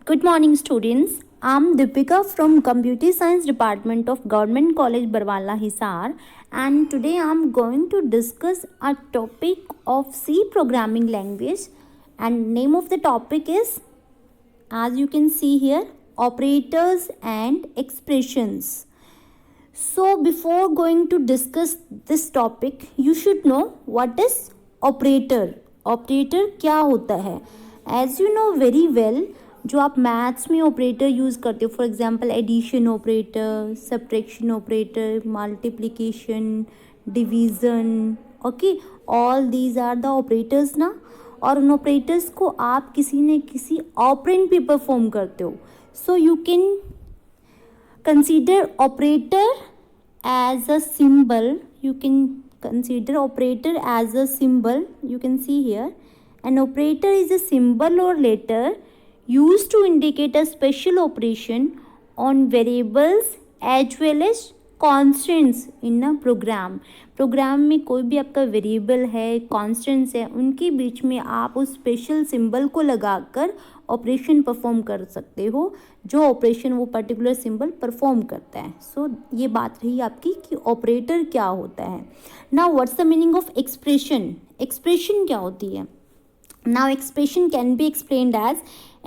Good morning, students. I'm Deepika from Computer Science Department of Government College Barwala Hisar, and today I'm going to discuss a topic of C programming language, and name of the topic is, as you can see here, operators and expressions. So before going to discuss this topic, you should know what is operator. Operator क्या होता है? As you know very well, जो आप maths में operator use करते हो, for example addition operator, subtraction operator, multiplication, division, okay, all these are the operators ना. और उन ऑपरेटर्स को आप किसी न किसी ऑपरेंड पे परफॉर्म करते हो. So you can consider operator as a symbol. You can consider operator as a symbol. You can see here, an operator is a symbol or letter used to indicate a special operation on variables as well as constants in a program. Program में कोई भी आपका variable है, constants है, उनके बीच में आप उस स्पेशल सिंबल को लगाकर ऑपरेशन परफॉर्म कर सकते हो, जो ऑपरेशन वो पर्टिकुलर सिंबल परफॉर्म करता है. सो ये बात रही आपकी कि ऑपरेटर क्या होता है. Now what's the meaning of expression. Expression क्या होती है? Now expression can be explained as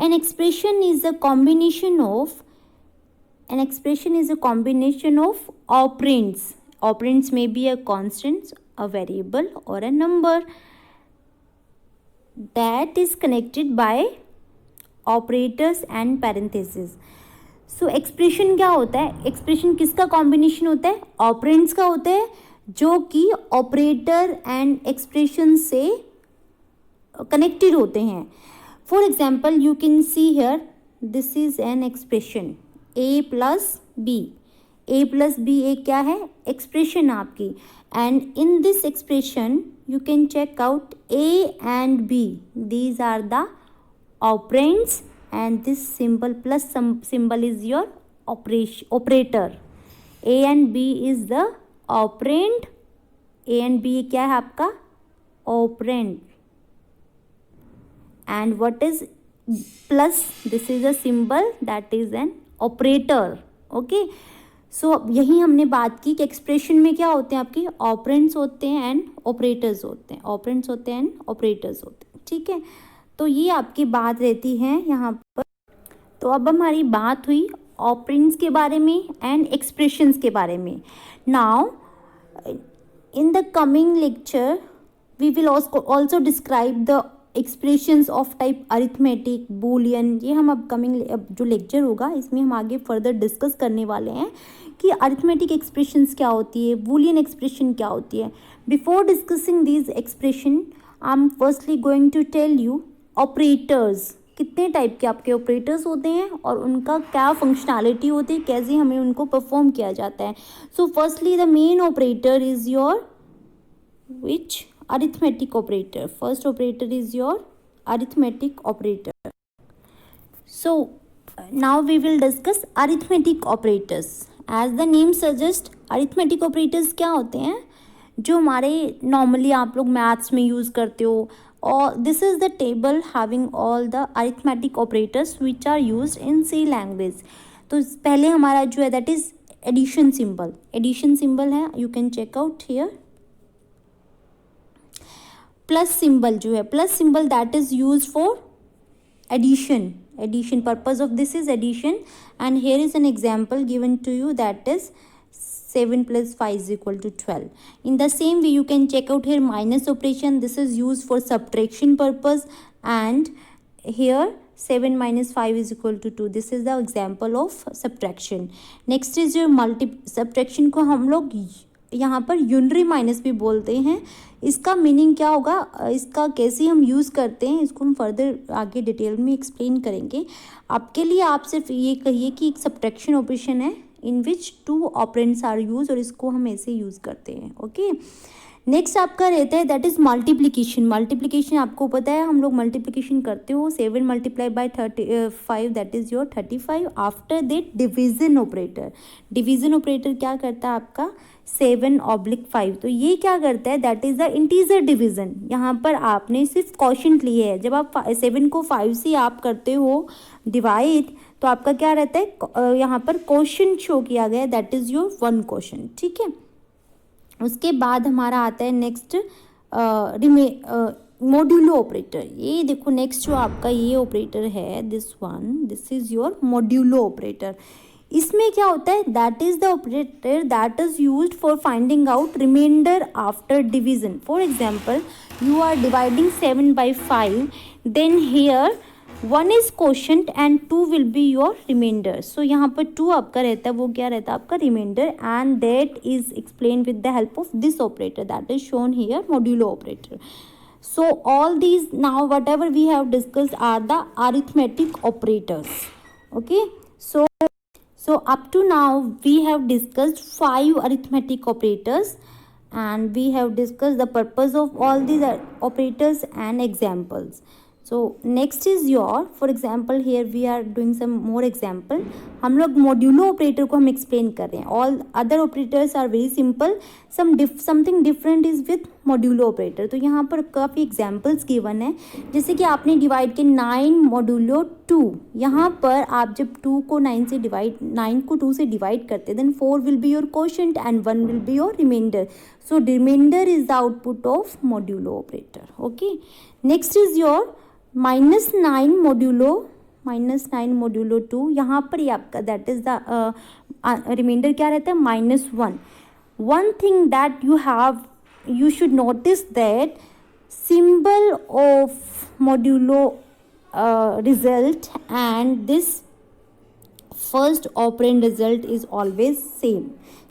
an expression is a combination of operands. Operands may be a constant, a variable, or a number that is connected by operators and parentheses. So expression क्या होता है? expression किसका combination होता है? operands का होता है, जो कि operator and expression से connected होते हैं. For example, you can see here, this is an expression a plus b. a plus b एक क्या है? expression आपकी. And in this expression, you can check out a and b. These are the operands, and this symbol plus some symbol is your operator. a and b is the operand. a and b क्या है आपका? operand. And what is plus? This is a symbol that is an operator. Okay. So यही हमने बात की कि expression में क्या होते हैं आपके? ऑपरेंड्स होते हैं एंड ऑपरेटर्स होते हैं. ऑपरेंड्स होते हैं एंड ऑपरेटर्स होते हैं. ठीक है, तो ये आपकी बात रहती है यहाँ पर. तो अब हमारी बात हुई ऑपरेंड्स के बारे में एंड एक्सप्रेशंस के बारे में. Now in the coming lecture we will also describe the expressions of type arithmetic, Boolean. ये हम अपकमिंग जो लेक्चर होगा इसमें हम आगे फर्दर डिस्कस करने वाले हैं कि अरिथमेटिक एक्सप्रेशंस क्या होती है, बूलियन एक्सप्रेशन क्या होती है. Before discussing these expression, I am firstly going to tell you operators. कितने टाइप के आपके ऑपरेटर्स होते हैं और उनका क्या फंक्शनैलिटी होती है, कैसे हमें उनको परफॉर्म किया जाता है. So firstly the main operator is your which? arithmetic operator. First operator is your arithmetic operator. So now we will discuss arithmetic operators. As the name suggests, arithmetic operators क्या होते हैं? जो हमारे नॉर्मली आप लोग मैथ्स में use करते हो. और this is the table having all the arithmetic operators which are used in C language. तो पहले हमारा जो है that is addition symbol. Addition symbol है, you can check out here. Plus symbol जो है, plus symbol that is use for addition. Addition purpose of this is addition. And here is an example given to you that is 7 plus 5 is equal to 12. In the same way, you can check out here minus operation. This is used for subtraction purpose. And here 7 minus 5 is equal to 2. This is the example of subtraction. Next is your subtraction को हम लोग यहाँ पर unary minus भी बोलते हैं. इसका meaning क्या होगा, इसका कैसे हम यूज़ करते हैं, इसको हम फर्दर आगे डिटेल में एक्सप्लेन करेंगे. आपके लिए आप सिर्फ ये कहिए कि एक सब्ट्रैक्शन ऑपरेशन है इन विच 2 ऑपरेंड्स आर यूज, और इसको हम ऐसे यूज़ करते हैं. ओके. नेक्स्ट आपका रहता है दैट इज़ मल्टीप्लिकेशन। मल्टीप्लिकेशन आपको पता है हम लोग मल्टीप्लिकेशन करते हो 7 multiply by 35 that is your 35। After that division operator. Division operator क्या करता है आपका 7/5। तो ये क्या करता है that is the integer division. यहाँ पर आपने सिर्फ क्वोशिएंट लिए है। जब आप 7 को 5 से आप करते हो डिवाइड तो आपका क्या रहता है यहाँ पर क्वोशिएंट शो किया गया दैट इज़ योर 1 क्वोशिएंट। ठीक है, उसके बाद हमारा आता है नेक्स्ट मॉड्यूलो ऑपरेटर। ये देखो नेक्स्ट जो आपका ये ऑपरेटर है this is your modulo operator. इसमें क्या होता है that is the operator that is used for finding out remainder after division. For example you are dividing 7/5 then here 1 is quotient and 2 will be your reminder. So यहाँ पर 2 आपका रहता है वो क्या रहता है आपका reminder and that is explain with the help of this operator that is shown here modulo operator. So all these now whatever we have discussed are the arithmetic operators. Okay, so up to now we have discussed 5 arithmetic operators and we have discussed the purpose of all these operators and examples. So next is your for example here we are doing some more example. हम लोग modulo operator को हम explain कर रहे हैं। All other operators are very simple, something different is with modulo operator. तो यहाँ पर काफ़ी एग्जांपल्स गिवन है जैसे कि आपने डिवाइड के 9 मोड्यूलो 2। यहाँ पर आप जब 2 को 9 को 2 से डिवाइड करते then 4 will be your quotient and 1 will be your reminder. So reminder is the output of modulo operator. Okay, next is your -9 modulo 2। यहाँ पर ये आपका दैट इज द रिमाइंडर क्या रहता है -1। One thing that you should notice that symbol of modulo result and this first operand result is always same।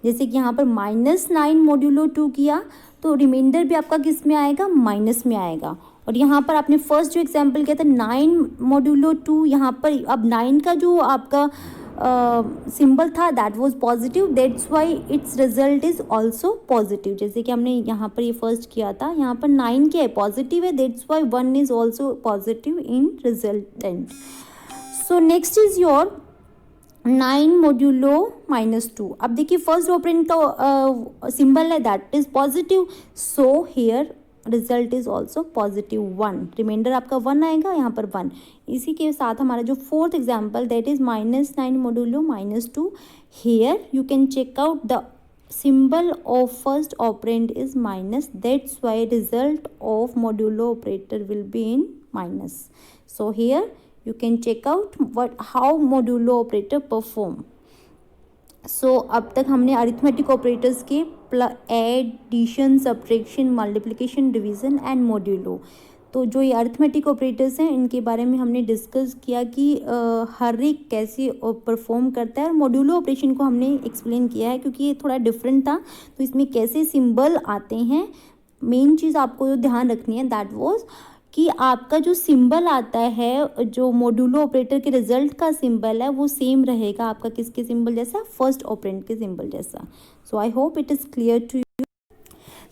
जैसे कि यहाँ पर -9 मोड्यूलो 2 किया तो रिमाइंडर भी आपका किस में आएगा माइनस में आएगा। और यहाँ पर आपने फर्स्ट जो एग्जांपल किया था 9 मोड्यूलो 2, यहाँ पर अब 9 का जो आपका सिंबल था that was positive that's why it's result is also positive. जैसे कि हमने यहाँ पर ये फर्स्ट किया था यहाँ पर 9 क्या है पॉजिटिव है that's why 1 is also positive in resultant. So next is your 9 modulo -2। अब देखिए फर्स्ट ऑपरेंड का सिंबल है that is positive so here result is also positive 1। Reminder आपका 1 आएगा यहाँ पर 1। इसी के साथ हमारा जो fourth example that is -9 modulo -2। Here you can check out the symbol of first operand is minus that's why result of modulo operator will be in minus. So here you can check out how modulo operator perform. सो अब तक हमने arithmetic operators के addition subtraction multiplication division and modulo. तो जो ये arithmetic operators हैं इनके बारे में हमने डिस्कस किया कि हर एक कैसे परफॉर्म करता है। और मॉड्यूलो ऑपरेशन को हमने एक्सप्लेन किया है क्योंकि ये थोड़ा डिफरेंट था तो इसमें कैसे सिंबल आते हैं। मेन चीज़ आपको जो ध्यान रखनी है दैट वाज कि आपका जो सिंबल आता है जो मॉड्यूलो ऑपरेटर के रिजल्ट का सिंबल है वो सेम रहेगा आपका किसके सिंबल जैसा फर्स्ट ऑपरेंड के सिंबल जैसा। So I hope it is clear to you.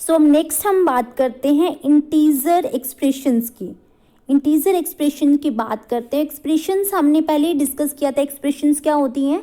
So next हम बात करते हैं इंटीजर एक्सप्रेशंस की। इंटीजर एक्सप्रेशन की बात करते हैं। एक्सप्रेशंस हमने पहले ही डिस्कस किया था। एक्सप्रेशंस क्या होती हैं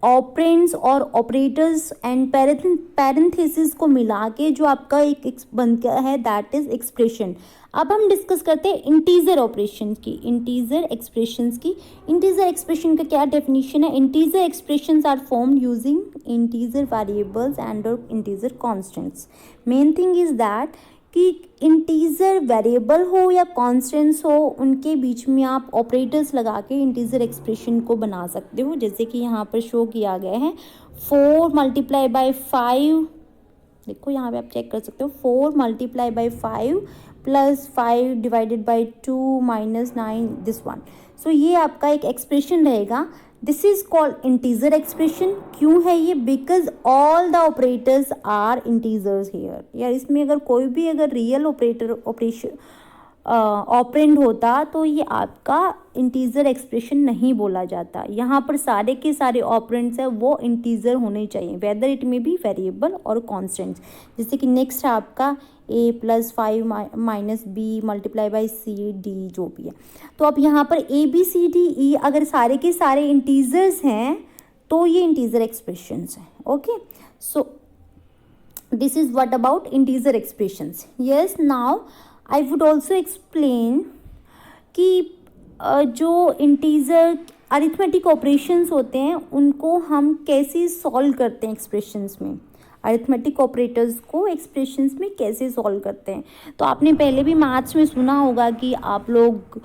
ऑपरेंड्स और ऑपरेटर्स एंड पैरेंथेसिस को मिला के जो आपका एक बनता है दैट इज एक्सप्रेशन। अब हम डिस्कस करते हैं इंटीजर ऑपरेशन की इंटीजर एक्सप्रेशंस की। इंटीजर एक्सप्रेशन का क्या डेफिनेशन है? Integer expressions are formed using integer variables and और integer constants. Main thing is that कि इंटीजर वेरिएबल हो या कॉन्स्टेंट्स हो उनके बीच में आप ऑपरेटर्स लगा के इंटीजर एक्सप्रेशन को बना सकते हो। जैसे कि यहाँ पर शो किया गया है 4 मल्टीप्लाई बाई 5। देखो यहाँ पे आप चेक कर सकते हो 4 multiply by 5 plus 5 divided by 2 minus 9 this one. So ये आपका एक एक्सप्रेशन रहेगा। This is called integer expression. क्यों है ये? Because all the operators are integers here. यार इसमें अगर कोई भी अगर रियल ऑपरेशन ऑपरेंड होता तो ये आपका इंटीजर एक्सप्रेशन नहीं बोला जाता। यहाँ पर सारे के सारे ऑपरेंड्स है वो इंटीजर होने चाहिए, वेदर इट में बी वेरिएबल और कॉन्स्टेंट्स। जैसे कि नेक्स्ट है आपका a + 5 - b multiply by c d जो भी है। तो अब यहाँ पर a b c d e अगर सारे के सारे इंटीजर्स हैं तो ये इंटीजर एक्सप्रेशंस हैं। Okay, so this is what about integer expressions. Yes, now I would also explain कि जो इंटीजर अरिथमेटिक ऑपरेशंस होते हैं उनको हम कैसे सॉल्व करते हैं एक्सप्रेशंस में, अरिथमेटिक ऑपरेटर्स को एक्सप्रेशंस में कैसे सॉल्व करते हैं। तो आपने पहले भी मैथ्स में सुना होगा कि आप लोग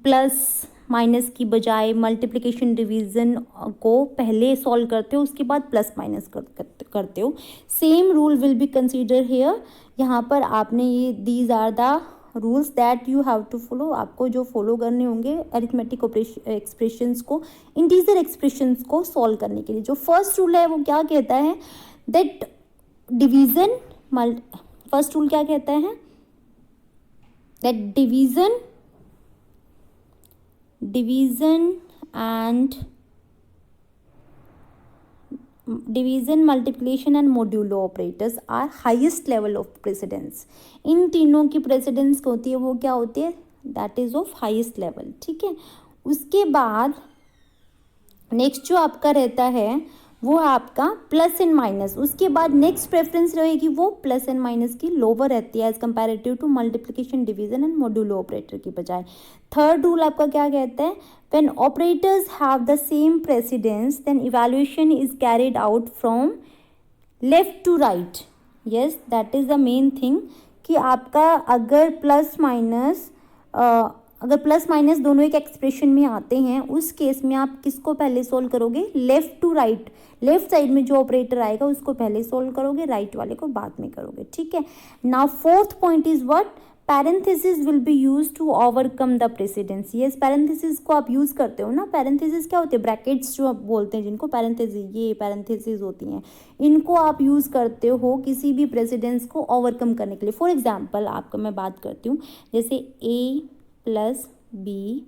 प्लस माइनस की बजाय मल्टीप्लिकेशन डिवीज़न को पहले सॉल्व करते हो, उसके बाद प्लस माइनस करते हो। Same rule will be consider here. यहाँ पर आपने ये these are the rules that you have to follow, आपको जो फॉलो करने होंगे अरिथमेटिक एक्सप्रेशंस को, इंटीजर एक्सप्रेशंस को सॉल्व करने के लिए। जो फर्स्ट रूल है वो क्या कहता है, दैट डिवीजन, फर्स्ट रूल क्या कहता है, that division multiplication and modulo operators are highest level of precedence. इन तीनों की प्रेसिडेंस होती है वो क्या होती है, that is of highest level. ठीक है, उसके बाद नेक्स्ट जो आपका रहता है वो है आपका प्लस एंड माइनस। उसके बाद नेक्स्ट प्रेफरेंस रहेगी वो प्लस एंड माइनस की लोअर रहती है as comparative to multiplication division and modulo operator की बजाय। थर्ड रूल आपका क्या कहता है, when operators have the same precedence then evaluation is carried out from left to right. Yes, that is the main thing कि आपका अगर plus minus दोनों एक एक्सप्रेशन में आते हैं, उस केस में आप किसको पहले सोल्व करोगे, left to right, left side में जो ऑपरेटर आएगा उसको पहले सोल्व करोगे, राइट वाले को बाद में करोगे। ठीक है, now fourth point is what, parenthesis will be use to overcome the precedence. Yes, parenthesis को आप यूज करते हो ना, पैरेंथेसिस क्या होते हैं, ब्रैकेट्स जो आप बोलते हैं जिनको पैरेंथेसिस, ये पैरेंथेसिस होती हैं, इनको आप यूज करते हो किसी भी प्रेसिडेंस को ओवरकम करने के लिए। फॉर एग्जाम्पल आपका मैं बात करती हूँ, जैसे a + b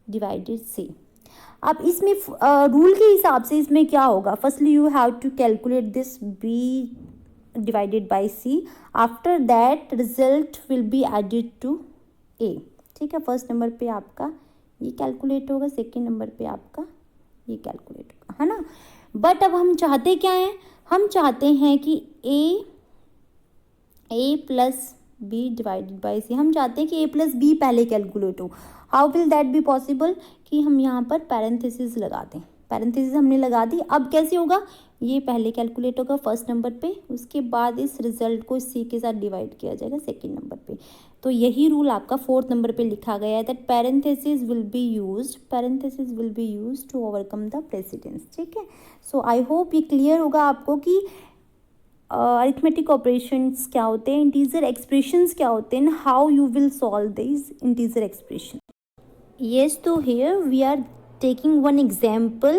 / c। अब इसमें रूल के हिसाब से इसमें क्या होगा, firstly you have to calculate this b / c, after that result will be added to a। ठीक है, फर्स्ट नंबर पे आपका ये कैलकुलेट होगा, सेकेंड नंबर पे आपका ये कैलकुलेट होगा, है ना। बट अब हम चाहते क्या हैं, हम चाहते हैं कि a + b / c, हम चाहते हैं कि a + b पहले कैलकुलेट हो। How will that be possible, कि हम यहाँ पर पैरेंथेसिस लगा दें, पैरेंथेसिस हमने लगा दी। अब कैसे होगा, ये पहले कैलकुलेट होगा फर्स्ट नंबर पे, उसके बाद इस रिजल्ट को c के साथ डिवाइड किया जाएगा सेकेंड नंबर पे। तो यही रूल आपका फोर्थ नंबर पे लिखा गया है, that parenthesis will be used to overcome the precedence. ठीक है, सो आई होप ये क्लियर होगा आपको कि अरिथमेटिक ऑपरेशंस क्या होते हैं, इंटीजर एक्सप्रेशंस क्या होते हैं, how you will solve this integer expression. Yes, तो here we are taking one example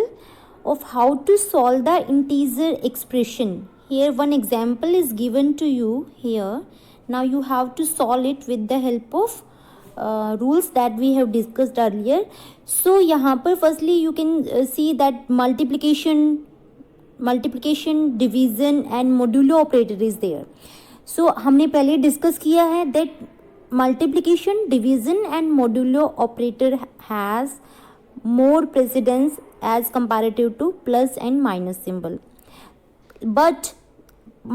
of how to solve the integer expression. Here one example is given to you here. Now you have to solve it with the help of rules that we have discussed earlier. So यहाँ पर firstly you can see that multiplication, division and modulo operator is there. So हमने पहले discuss किया है that multiplication, division and modulo operator has more precedence as comparative to plus and minus symbol, but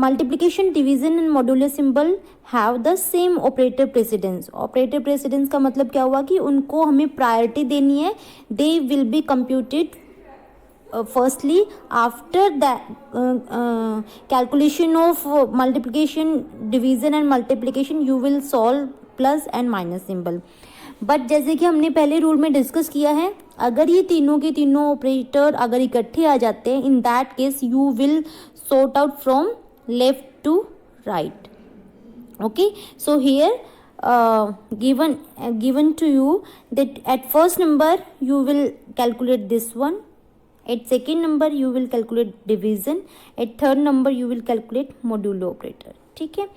multiplication, division and modulo symbol have the same operator precedence. operator precedence का मतलब क्या हुआ कि उनको हमें प्रायोरिटी देनी है, they will be computed firstly after the calculation of multiplication, division and multiplication you will solve plus and minus symbol. But जैसे कि हमने पहले रूल में डिस्कस किया है, अगर ये तीनों के तीनों ऑपरेटर अगर इकट्ठे आ जाते हैं, in that case you will sort out from left to right. Okay, so here given to you that at first number you will calculate this one, at second number you will calculate division, at third number you will calculate modulo operator. ठीक है,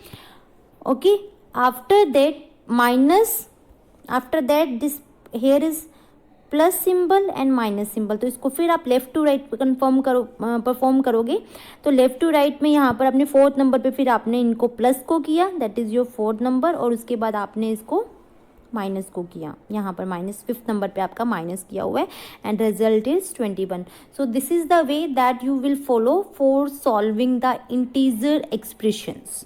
okay, after that minus, after that this here is plus symbol and minus symbol. तो इसको फिर आप left to right perform करोगे। तो left to right में यहाँ पर अपने फोर्थ नंबर पे फिर आपने इनको प्लस को किया, that is your fourth number, और उसके बाद आपने इसको माइनस को किया, यहाँ पर माइनस फिफ्थ नंबर पे आपका माइनस किया हुआ है, and result is 21। So this is the way that you will follow for solving the integer expressions.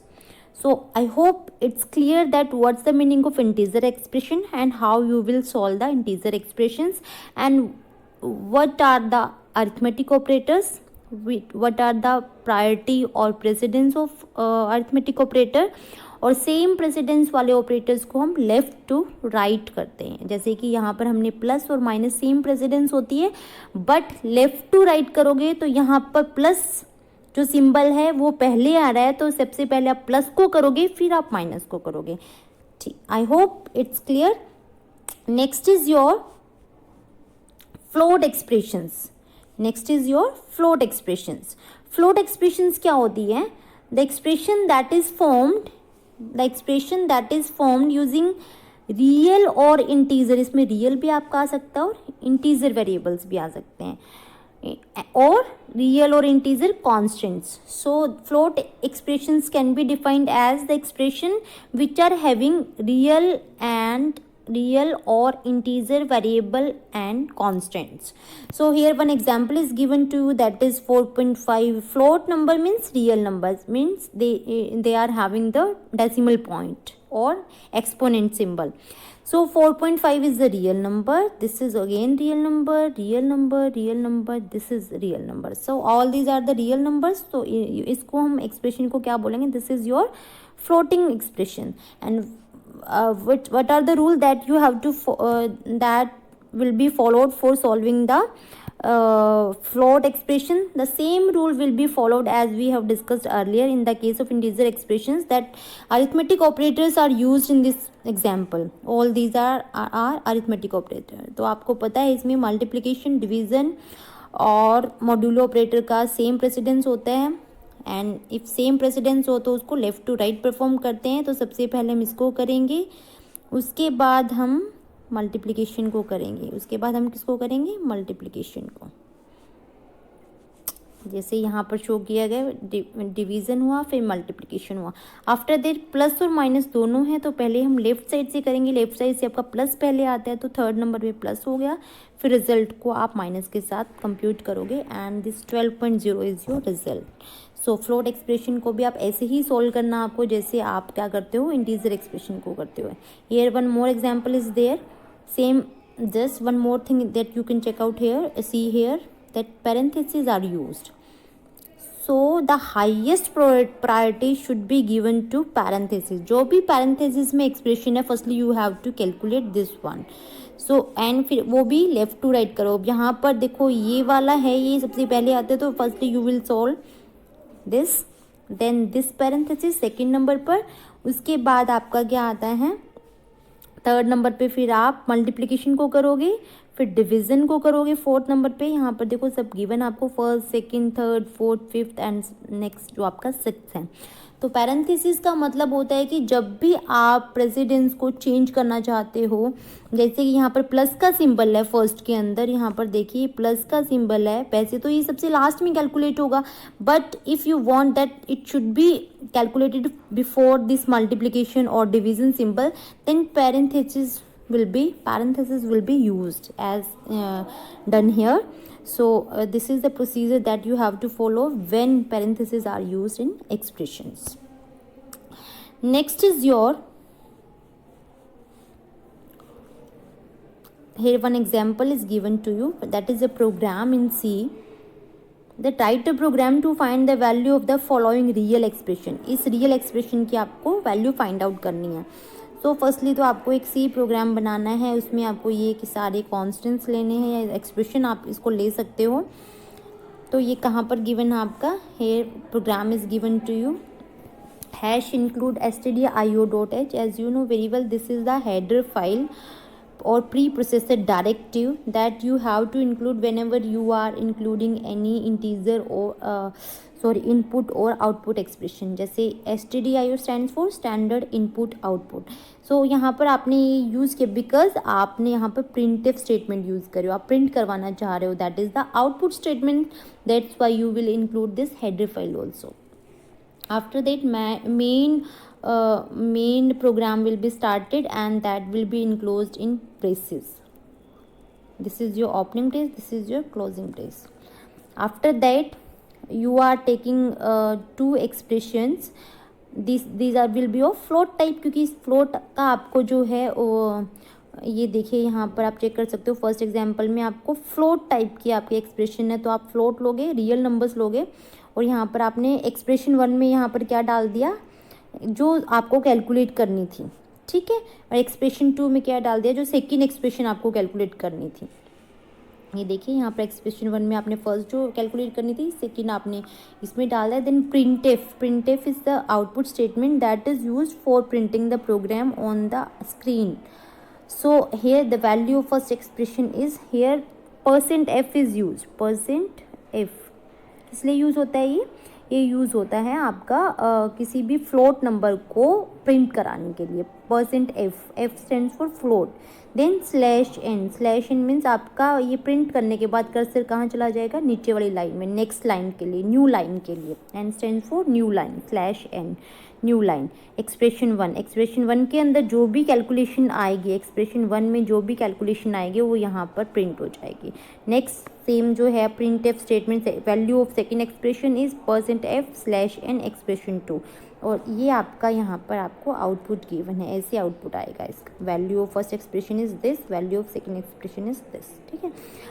So I hope it's clear that what's the meaning of integer expression and how you will solve the integer expressions, and what are the arithmetic operators, what are the priority or precedence of arithmetic operator, और same precedence वाले operators को हम left to right करते हैं. जैसे कि यहाँ पर हमने प्लस और माइनस सेम प्रेसिडेंस होती है, बट लेफ्ट टू राइट करोगे तो यहाँ पर प्लस जो सिंबल है वो पहले आ रहा है, तो सबसे पहले आप प्लस को करोगे फिर आप माइनस को करोगे. ठीक, आई hope it's clear. Next is your float expressions. Next is your float expressions. Float expressions क्या होती है? The expression that is formed using real और इंटीजर. इसमें रियल भी आपका आ सकता है और इंटीजर वेरिएबल्स भी आ सकते हैं, or real or integer constants. So float expressions can be defined as the expression which are having real or integer variable and constants. So here one example is given to you, that is 4.5. float number means real numbers, means they are having the decimal point or exponent symbol. So 4.5 is the real number. This is again real number, real number, real number. This is real number. So all these are the real numbers. So इसको हम expression को क्या बोलेंगे? This is your floating expression. And what are the rule that you have to that will be followed for solving the float expression? The same rule will be followed as we have discussed earlier in the case of integer expressions, that arithmetic operators are used in this example. All these are arithmetic operator. तो आपको पता है इसमें multiplication, division और modulo operator का same precedence होता है, and if same precedence हो तो उसको लेफ्ट टू राइट परफॉर्म करते हैं. तो सबसे पहले हम इसको करेंगे, उसके बाद हम मल्टीप्लिकेशन को करेंगे, उसके बाद हम किसको करेंगे? मल्टीप्लिकेशन को. जैसे यहाँ पर शो किया गया, डिवीज़न हुआ फिर मल्टीप्लिकेशन हुआ. आफ्टर दैट प्लस और माइनस दोनों हैं, तो पहले हम लेफ्ट साइड से करेंगे. लेफ्ट साइड से आपका प्लस पहले आता है तो थर्ड नंबर पे प्लस हो गया, फिर रिजल्ट को आप माइनस के साथ कंप्यूट करोगे, and this 12.0 is your result. So float expression को भी आप ऐसे ही सोल्व करना आपको, जैसे आप क्या करते हो इंटीजर एक्सप्रेशन को करते हो. Here one more example is there. Same, just one more thing that you can check out here. See here that parentheses are used. So the highest priority should be given to parentheses. जो भी parentheses में expression है, firstly you have to calculate this one. So and फिर वो भी left to right करो. यहाँ पर देखो ये वाला है, ये सबसे पहले आते हैं, तो firstly you will solve this, then this parenthesis second number पर. उसके बाद आपका क्या आता है? थर्ड नंबर पे फिर आप मल्टीप्लिकेशन को करोगे, फिर डिवीज़न को करोगे फोर्थ नंबर पे. यहाँ पर देखो सब गिवन आपको, first, second, third, fourth, fifth and next जो आपका सिक्स्थ है. तो पैरेंथेसिस का मतलब होता है कि जब भी आप प्रेसिडेंस को चेंज करना चाहते हो, जैसे कि यहाँ पर प्लस का सिंबल है फर्स्ट के अंदर, यहाँ पर देखिए प्लस का सिंबल है. वैसे तो ये सबसे लास्ट में कैलकुलेट होगा, but if you want that it should be calculated before this multiplication or division symbol, then parentheses will be used as done here. So this is the procedure that you have to follow when parentheses are used in expressions. Next is your, here one example is given to you, that is a program in C. That write a program to find the value of the following real expression. इस real expression की आपको value find out करनी है. So firstly तो आपको एक C program बनाना है, उसमें आपको ये कि सारे कॉन्स्टेंट्स लेने हैं या एक्सप्रेशन आप इसको ले सकते हो. तो ये कहाँ पर गिवन है आपका? Here program is given to you. Hash include stdio.h. as you know very well, this is the header file or pre-processor directive that you have to include whenever you are including any integer or input और output expression. जैसे STDIO stands for standard input output. So यहाँ पर आपने ये use किया because आपने यहाँ पर प्रिंटिव स्टेटमेंट यूज़ करे हो, आप प्रिंट करवाना चाह रहे हो, that is the output statement. That's why you will include this header file also. After that main program will be started and that will be enclosed in braces. This is your opening brace, this is your closing brace. After that you are taking two expressions. These are will be of float type, क्योंकि इस float का आपको जो है वो ये देखिए यहाँ पर आप चेक कर सकते हो. फर्स्ट एग्जांपल में आपको फ्लोट टाइप की आपकी एक्सप्रेशन है, तो आप फ्लोट लोगे, रियल नंबर्स लोगे, और यहाँ पर आपने एक्सप्रेशन 1 में यहाँ पर क्या डाल दिया, जो आपको कैलकुलेट करनी थी. ठीक है. और एक्सप्रेशन 2 में क्या डाल दिया, जो सेकेंड एक्सप्रेशन आपको कैलकुलेट करनी थी. ये देखिए यहाँ पर एक्सप्रेशन 1 में आपने फर्स्ट जो कैलकुलेट करनी थी, सेकेंड आपने इसमें डाला है. Then printf is the output statement that is used for printing the program on the screen. So here the value of first expression is here %f is used. %f इसलिए use होता है ये use होता है आपका किसी भी float number को प्रिंट कराने के लिए. %f stands for float. Then /n means आपका ये प्रिंट करने के बाद कर्सर कहाँ चला जाएगा, नीचे वाली लाइन में, नेक्स्ट लाइन के लिए, न्यू लाइन के लिए. n stands for new line, /n new line. Expression 1 के अंदर जो भी कैलकुलेशन आएगी, एक्सप्रेशन 1 में जो भी कैलकुलेशन आएगी वो यहाँ पर प्रिंट हो जाएगी. नेक्स्ट सेम जो है printf statement, value of second expression is %f/n expression 2. और ये आपका यहाँ पर आपको आउटपुट गिवन है, ऐसे आउटपुट आएगा इसका. Value of first expression is this, value of second expression is this. ठीक है.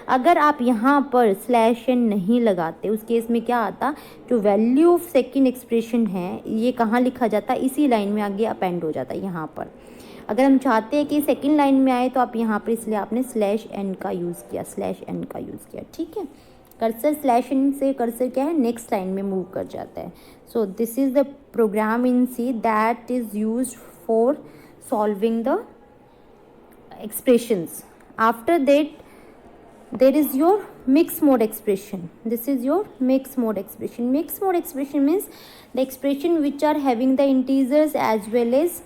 अगर आप यहाँ पर /n नहीं लगाते, उस केस में क्या आता, जो वैल्यू ऑफ सेकेंड एक्सप्रेशन है ये कहाँ लिखा जाता, इसी लाइन में आगे अपेंड हो जाता है यहाँ पर. अगर हम चाहते हैं कि सेकेंड लाइन में आए तो आप यहाँ पर, इसलिए आपने /n का यूज़ किया. ठीक है. कर्सर /n से कर्सर क्या है, नेक्स्ट लाइन में मूव कर जाता है. So this is the program in C that is used for solving the expressions. After that there is your mixed mode expression. This is your mixed mode expression. Mixed mode expression means the expression which are having the integers as well as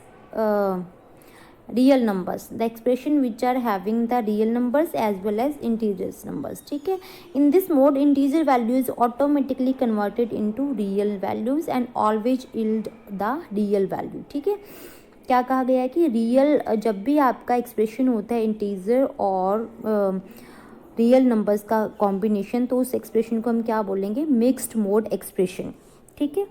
real numbers. The expression which are having the real numbers as well as integers numbers. ठीक है. In this mode integer value is automatically converted into real values and always yield the real value. ठीक है. क्या कहा गया है कि real, जब भी आपका एक्सप्रेशन होता है इंटीजर और रियल नंबर्स का कॉम्बिनेशन, तो उस एक्सप्रेशन को हम क्या बोलेंगे, मिक्स्ड मोड एक्सप्रेशन. ठीक है.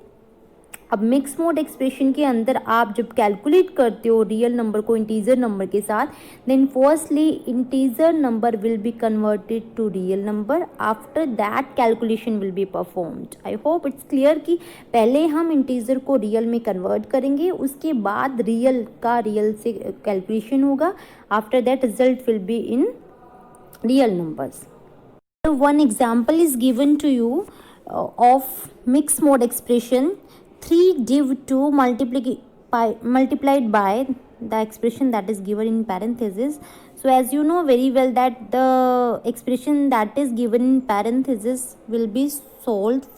अब मिक्स मोड एक्सप्रेशन के अंदर आप जब कैलकुलेट करते हो रियल नंबर को इंटीजर नंबर के साथ, then firstly integer number will be converted to real number. After that calculation will be performed. I hope it's clear कि पहले हम इंटीजर को रियल में कन्वर्ट करेंगे, उसके बाद रियल से कैलकुलेशन होगा. After that result will be in real numbers. One example is given to you of mixed mode expression. 3div2 multiplied by the expression that is given in parenthesis. So as you know very well that the expression that is given in parenthesis will be solved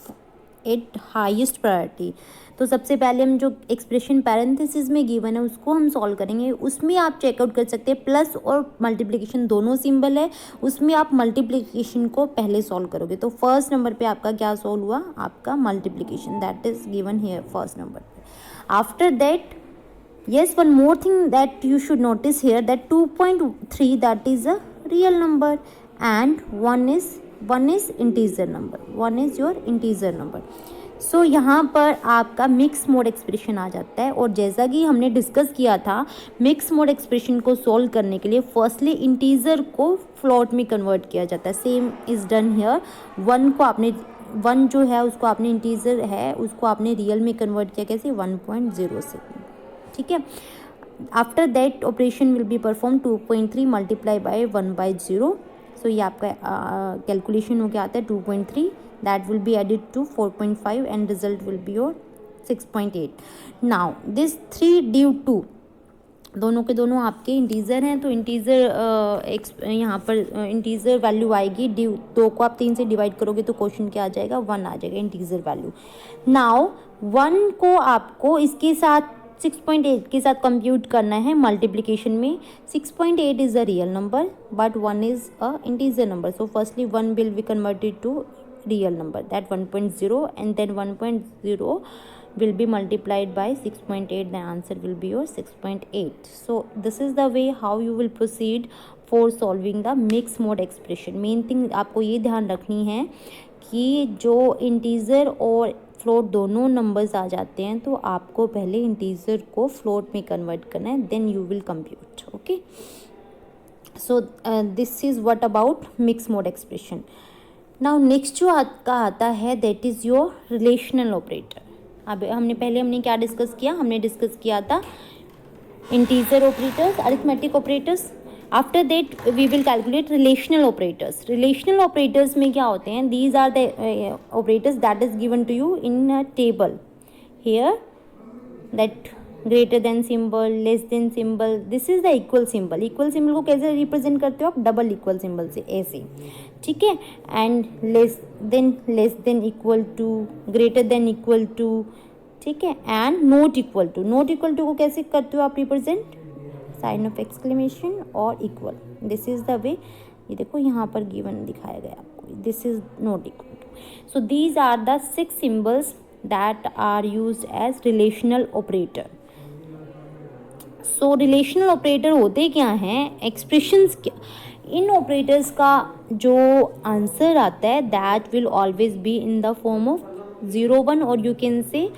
at highest priority. तो सबसे पहले हम जो expression parenthesis में given है उसको हम solve करेंगे. उसमें आप चेकआउट कर सकते हैं प्लस और मल्टीप्लिकेशन दोनों सिंबल है, उसमें आप मल्टीप्लिकेशन को पहले सॉल्व करोगे. तो फर्स्ट नंबर पे आपका क्या सॉल्व हुआ, आपका multiplication, that is given here first number पे. After that yes, one more thing that you should notice here, that 2.3 that is a real number and one is integer number, one is your integer number. सो यहाँ पर आपका mix mode expression आ जाता है. और जैसा कि हमने डिस्कस किया था, मिक्स मोड एक्सप्रेशन को सॉल्व करने के लिए फर्स्टली इंटीजर को फ्लोट में कन्वर्ट किया जाता है. Same is done here. One जो है उसको आपने इंटीजर है उसको आपने रियल में कन्वर्ट किया, कैसे, 1.0 से. ठीक है. After that operation will be perform 2.3 multiply by 1/0. सो ये आपका कैलकुलेशन हो गया आता है 2.3. that will be added to 4.5 and result will be your 6.8. now this 3div2 दोनों के दोनों आपके इंटीजर हैं, तो इंटीजर यहाँ पर इंटीजर वैल्यू आएगी। 2 को आप 3 से डिवाइड करोगे तो क्वेश्चन क्या आ जाएगा, 1 आ जाएगा इंटीजर वैल्यू। नाउ 1 को आपको इसके साथ 6.8 के साथ कंप्यूट करना है मल्टीप्लिकेशन में। 6.8 is a real number but 1 is a integer number, so firstly 1 will be converted to real number, that 1.0, and then 1.0 will be multiplied by 6.8, the answer will be your 6.8. So this is the way how you will proceed for solving the mixed mode expression. Main thing आपको ये ध्यान रखनी है कि जो integer और float दोनों numbers आ जाते हैं तो आपको पहले इंटीजर को फ्लोट में कन्वर्ट करना है, then you will compute. Okay, so this is what about mix mode expression. Now next जो आपका आता है that is your relational operator. अब हमने क्या डिस्कस किया, हमने डिस्कस किया था integer operators, arithmetic operators. After that we will calculate relational operators. Relational operators में क्या होते हैं, these are the operators that is given to you in a table here, that greater then symbol, less than symbol, this is the equal symbol. Equal symbol को कैसे represent करते हो आप, double equal symbol से, ऐसे, ठीक है. And less than equal to, greater than equal to, ठीक है. And not equal to, not equal to को कैसे करते हो आप रिप्रेजेंट, साइन ऑफ एक्सक्लेमेशन और equal. This is the way. ये देखो यहाँ पर गिवन दिखाया गया आपको, this is not equal to. So these are the 6 symbols that are used as relational operator. So relational operator होते क्या हैं, एक्सप्रेशंस क्या. इन ऑपरेटर्स का जो आंसर आता है that will always be in the form of 0 1, और you can say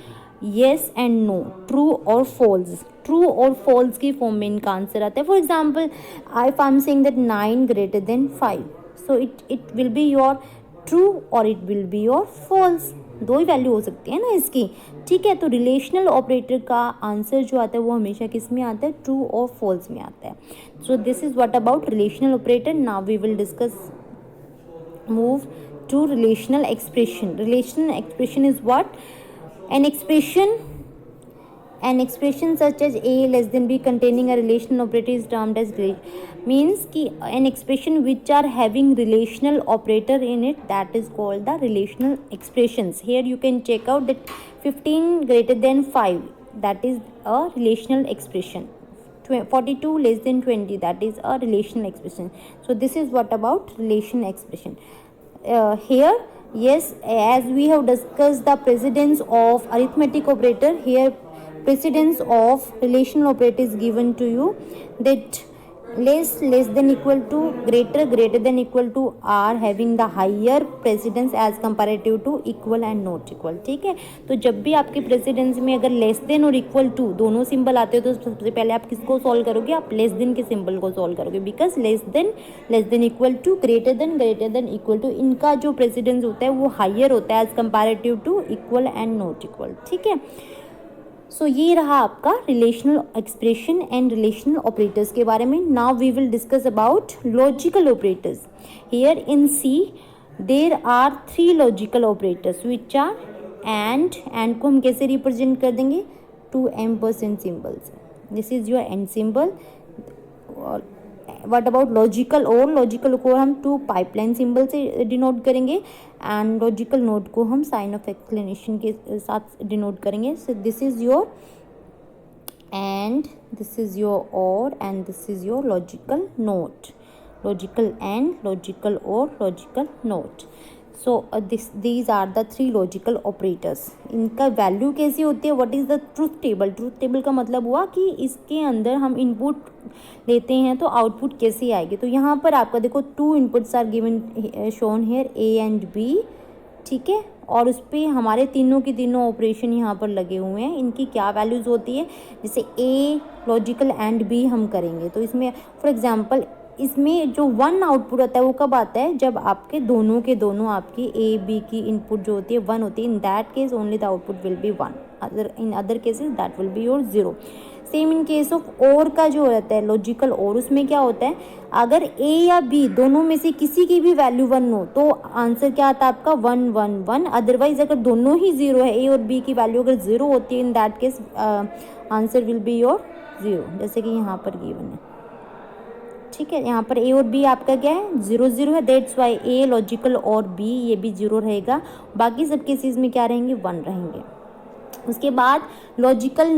yes and no, true और फॉल्स. ट्रू और फॉल्स की फॉर्म में इनका आंसर आता है. For example if I am saying that 9 greater than 5, so it will be your true और it will be your false. दो ही वैल्यू हो सकती है ना इसकी, ठीक है. तो रिलेशनल ऑपरेटर का आंसर जो आता है वो हमेशा किस में आता है, ट्रू और फॉल्स में आता है. So this is what about relational operator. Now we will discuss, move to relational expression. Relational expression is what, an expression such as a less than b containing a relational operator is termed as means कि an expression which are having relational operator in it, that is called the relational expressions. Here you can check out that 15 greater than 5, that is a relational expression. 42 less than 20, that is a relational expression. So this is what about relational expression. Here, yes, as we have discussed the precedence of arithmetic operator, here precedence of relational operator is given to you, that less than equal to, greater than equal to are having the higher precedence as comparative to equal and not equal. ठीक है. तो जब भी आपके precedence में अगर less than और equal to दोनों सिंबल आते हो तो सबसे पहले आप किसको सॉल्व करोगे, आप लेस देन के सिंबल को सॉल्व करोगे, because less than equal to, greater than equal to, इनका जो प्रेसिडेंस होता है वो हाइयर होता है as comparative to equal and not equal. ठीक है. सो ये रहा आपका relational expression and relational operators के बारे में. Now we will discuss about logical operators. Here in C there are 3 logical operators which are and को हम कैसे रिप्रेजेंट कर देंगे, 2 ampersand symbols. This is your and symbol. What about logical or, logical को हम 2 पाइपलाइन सिंबल से denote करेंगे and logical not को हम साइन ऑफ एक्सक्लेमेशन के साथ डिनोट करेंगे. So this is your and, this is your or, and this is your logical not. Logical and, logical or, logical not. So these are the 3 logical operators. इनका value कैसी होती है, what is the truth table. Truth table का मतलब हुआ कि इसके अंदर हम इनपुट लेते हैं तो आउटपुट कैसी आएगी. तो यहाँ पर आपका देखो 2 inputs are given shown here, A and B. ठीक है. और उस पर हमारे तीनों के तीनों ऑपरेशन यहाँ पर लगे हुए हैं. इनकी क्या वैल्यूज़ होती है, जैसे ए लॉजिकल एंड बी हम करेंगे तो इसमें फॉर एग्जांपल इसमें जो 1 आउटपुट आता है वो कब आता है, जब आपके दोनों के दोनों आपकी ए बी की इनपुट जो होती है 1 होती है. इन that case only the output will be 1, in other cases that will be your 0. Same in case of और का जो रहता है लॉजिकल और, उसमें क्या होता है, अगर ए या बी दोनों में से किसी की भी वैल्यू 1 हो तो आंसर क्या आता है आपका 1 1 1. अदरवाइज अगर दोनों ही 0 है, ए और बी की वैल्यू अगर 0 होती है, इन that case answer will be your 0, जैसे कि यहाँ पर गिवन है, ठीक है। यहाँ पर ए और बी आपका क्या है 0 0 है, दैट्स वाई ए लॉजिकल और बी ये भी 0 रहेगा, बाकी सब केसेस में क्या रहेंगे 1 रहेंगे। उसके बाद लॉजिकल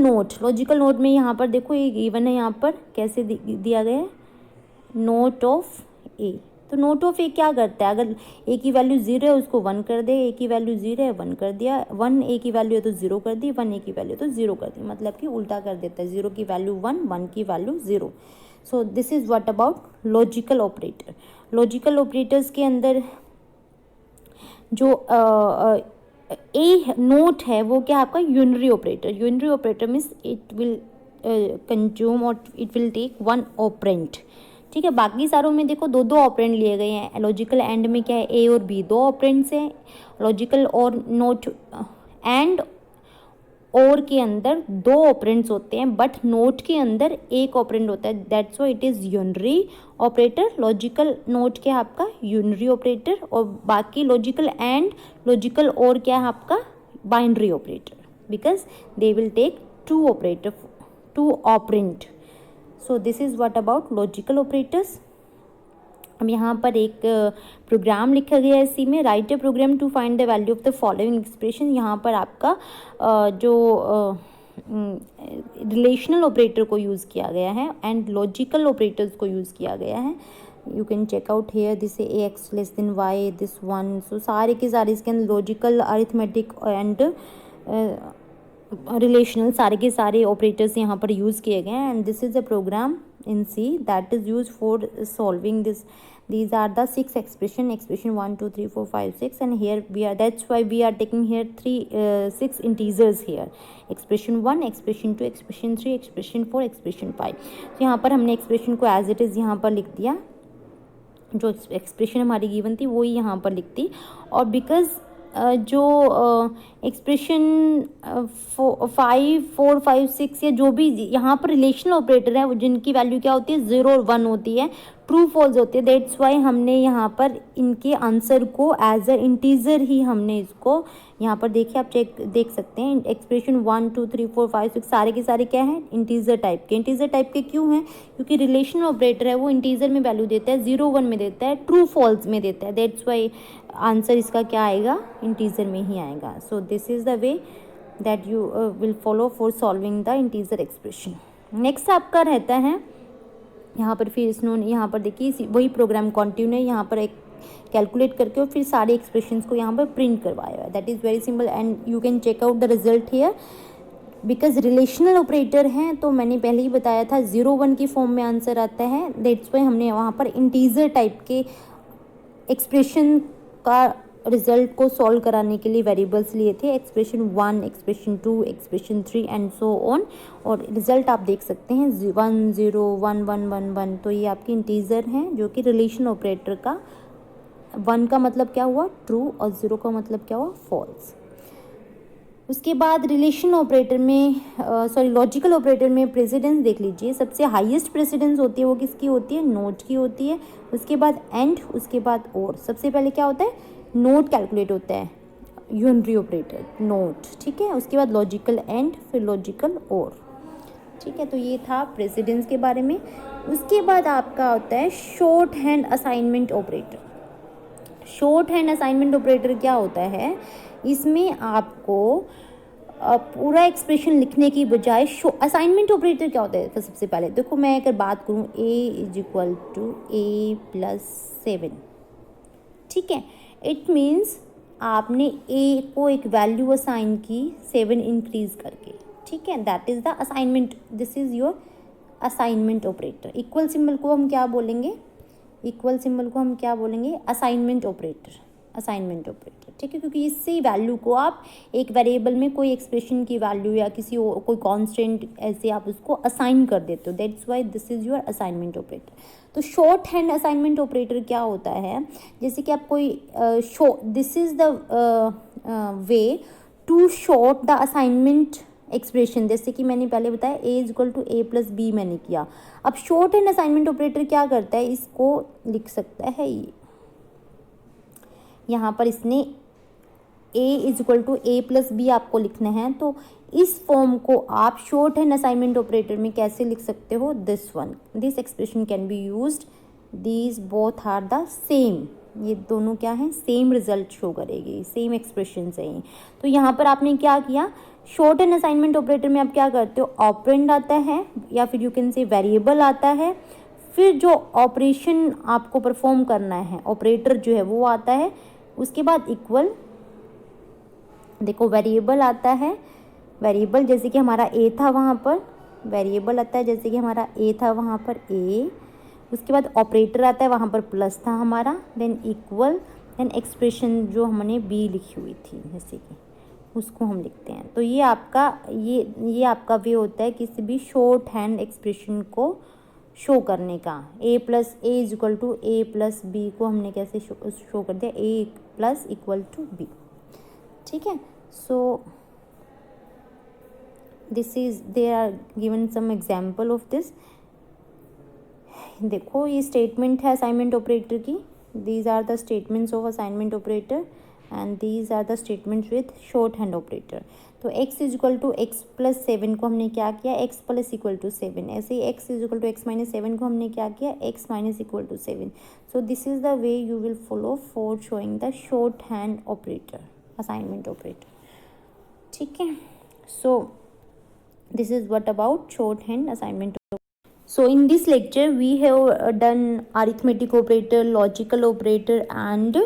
नोट में यहाँ पर देखो ये गिवन है, यहाँ पर कैसे दिया गया है नोट ऑफ ए। तो नोट ऑफ ए क्या करता है, अगर ए की वैल्यू 0 है उसको 1 कर दे, ए की वैल्यू 0 है 1 कर दिया, 1 ए की वैल्यू है तो 0 कर दी, 1 ए की वैल्यू तो 0 कर दी, मतलब कि उल्टा कर देता है, 0 की वैल्यू 1, 1 की value 0। So this is what about logical operator. Logical operators के अंदर जो ए नोट है वो क्या आपका unary operator means it will consume और इट विल टेक 1 ऑपरेंट, ठीक है। बाकी सारों में देखो 2 ऑपरेंट लिए गए हैं, लॉजिकल एंड में क्या है ए और बी 2 ऑपरेंट्स हैं, लॉजिकल और नोट एंड और के अंदर 2 ऑपरेंट्स होते हैं, बट नोट के अंदर 1 ऑपरेंट होता है, that's why it is unary operator. Logical not क्या है आपका यूनरी ऑपरेटर, और बाकी लॉजिकल एंड लॉजिकल और क्या है आपका binary operator, because they will take 2 operand. So this is what about logical operators. अब यहाँ पर एक प्रोग्राम लिखा गया है इसी में, write a program to find the value of the following expression. यहाँ पर आपका जो रिलेशनल ऑपरेटर को यूज़ किया गया है एंड लॉजिकल ऑपरेटर्स को यूज़ किया गया है। You can check out here this A X less than Y this 1। So सारे के सारे इसके अंदर लॉजिकल अरिथमेटिक एंड रिलेशनल सारे के सारे ऑपरेटर्स यहाँ पर यूज़ किए गए हैं, and this is a program in C that is used for solving this. These are the 6 expression 1 2 3 4 5 6, and here we are, that's why we are taking here 6 integers here, expression 1, expression 2, expression 3, expression 4, expression 5। तो यहाँ पर हमने expression को as it is यहाँ पर लिख दिया, जो एक्सप्रेशन हमारी गिवन थी वही यहाँ पर लिख दी, और बिकॉज जो एक्सप्रेशन 5 4 5 6 या जो भी यहाँ पर रिलेशनल ऑपरेटर है वो जिनकी वैल्यू क्या होती है 0 और 1 होती है, ट्रू फॉल्स होती है, दैट्स वाई हमने यहाँ पर इनके आंसर को एज अ इंटीजर ही हमने इसको यहाँ पर देखिए, आप देख सकते हैं एक्सप्रेशन 1 2 3 4 5 6 सारे के सारे क्या हैं इंटीजर टाइप के। इंटीजर टाइप के क्यों हैं, क्योंकि रिलेशनल ऑपरेटर है वो इंटीजर में वैल्यू देता है, 0 1 में देता है, ट्रू फॉल्स में देता है, दैट्स वाई आंसर इसका क्या आएगा इंटीजर में ही आएगा। सो this is the way that you will follow for solving the integer expression. Next आपका रहता है यहाँ पर, फिर इन्होंने यहाँ पर देखिए वही प्रोग्राम कंटिन्यू है, यहाँ पर एक कैलकुलेट करके और फिर सारे एक्सप्रेशंस को यहाँ पर प्रिंट करवाया है। That is very simple and you can check out the result here, because relational operator हैं तो मैंने पहले ही बताया था 0 1 की फॉर्म में आंसर आता है, दैट्स वाई हमने वहाँ पर इंटीजर टाइप के एक्सप्रेशन का रिजल्ट को सॉल्व कराने के लिए वेरिएबल्स लिए थे, expression 1, expression 2, expression 3 and so on, और रिजल्ट आप देख सकते हैं 1 0 1 1 1 1। तो ये आपके इंटीजर हैं जो कि रिलेशन ऑपरेटर का 1 का मतलब क्या हुआ ट्रू और 0 का मतलब क्या हुआ फॉल्स। उसके बाद रिलेशन ऑपरेटर में लॉजिकल ऑपरेटर में प्रेसिडेंस देख लीजिए, सबसे हाईएस्ट प्रेसिडेंस होती है वो किसकी होती है, नोट की होती है, उसके बाद एंड, उसके बाद और। सबसे पहले क्या होता है नोट कैलकुलेट होता है, यूनरी ऑपरेटर नोट, ठीक है, उसके बाद लॉजिकल एंड, फिर लॉजिकल और, ठीक है। तो ये था प्रेसिडेंस के बारे में। उसके बाद आपका होता है short hand assignment operator. Short hand assignment operator क्या होता है, इसमें आपको पूरा एक्सप्रेशन लिखने की बजाय असाइनमेंट ऑपरेटर क्या होता है, तो सबसे पहले देखो मैं अगर बात करूँ a = a + 7, ठीक है, इट मीन्स आपने a को एक वैल्यू असाइन की 7 इंक्रीज करके, ठीक है, that is the assignment, this is your assignment operator. Equal symbol को हम क्या बोलेंगे, इक्वल सिंबल को हम क्या बोलेंगे असाइनमेंट ऑपरेटर, असाइनमेंट ऑपरेटर, ठीक है, क्योंकि इससे वैल्यू को आप एक वेरिएबल में कोई एक्सप्रेशन की वैल्यू या किसी कोई कांस्टेंट ऐसे आप उसको असाइन कर देते हो, that's why this is your assignment operator. तो शॉर्ट हैंड असाइनमेंट ऑपरेटर क्या होता है, जैसे कि आप कोई this is the way to short the assignment expression, जैसे कि मैंने पहले बताया a = a + b मैंने किया। अब शॉर्ट हैंड असाइनमेंट ऑपरेटर क्या करता है, इसको लिख सकता है ये यहाँ पर इसने a is equal to a plus b आपको लिखना है, तो इस फॉर्म को आप शॉर्ट हैंड असाइनमेंट ऑपरेटर में कैसे लिख सकते हो? This one, this expression can be used, these both are the same, ये दोनों क्या है? सेम रिजल्ट शो करेगी, सेम एक्सप्रेशन है ये। तो यहाँ पर आपने क्या किया, शॉर्ट हैंड असाइनमेंट ऑपरेटर में आप क्या करते हो, ऑपरेंड आता है या फिर यू कैन से वेरिएबल आता है, फिर जो ऑपरेशन आपको परफॉर्म करना है ऑपरेटर जो है वो आता है, उसके बाद इक्वल, देखो वेरिएबल आता है, वेरिएबल जैसे कि हमारा ए था वहाँ पर, वेरिएबल आता है जैसे कि हमारा ए था वहाँ पर ए, उसके बाद ऑपरेटर आता है वहाँ पर प्लस था हमारा, देन इक्वल, देन एक्सप्रेशन जो हमने बी लिखी हुई थी जैसे कि उसको हम लिखते हैं। तो ये आपका ये आपका वे होता है किसी भी शॉर्ट हैंड एक्सप्रेशन को शो करने का। A plus a is equal to a plus b को हमने कैसे शो कर दिया, a plus equal to b, ठीक है। So this is, there are given some example of this. देखो ये स्टेटमेंट है असाइनमेंट ऑपरेटर की, these are the statements of assignment operator and these are the statements with short hand operator. तो x is equal to x plus 7 को हमने क्या किया, x plus equal to 7, ऐसे ही x is equal to X minus 7 को हमने क्या किया, x minus equal to 7। So this is the way you will follow for showing the short hand operator, assignment operator, ठीक है। सो this is what about shorthand assignment. So in this lecture we have done arithmetic operator, logical operator and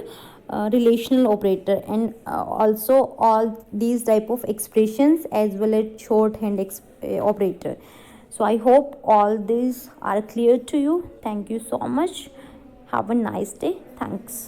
relational operator, and also all these type of expressions as well as shorthand operator. So I hope all these are clear to you. Thank you so much. Have a nice day. Thanks.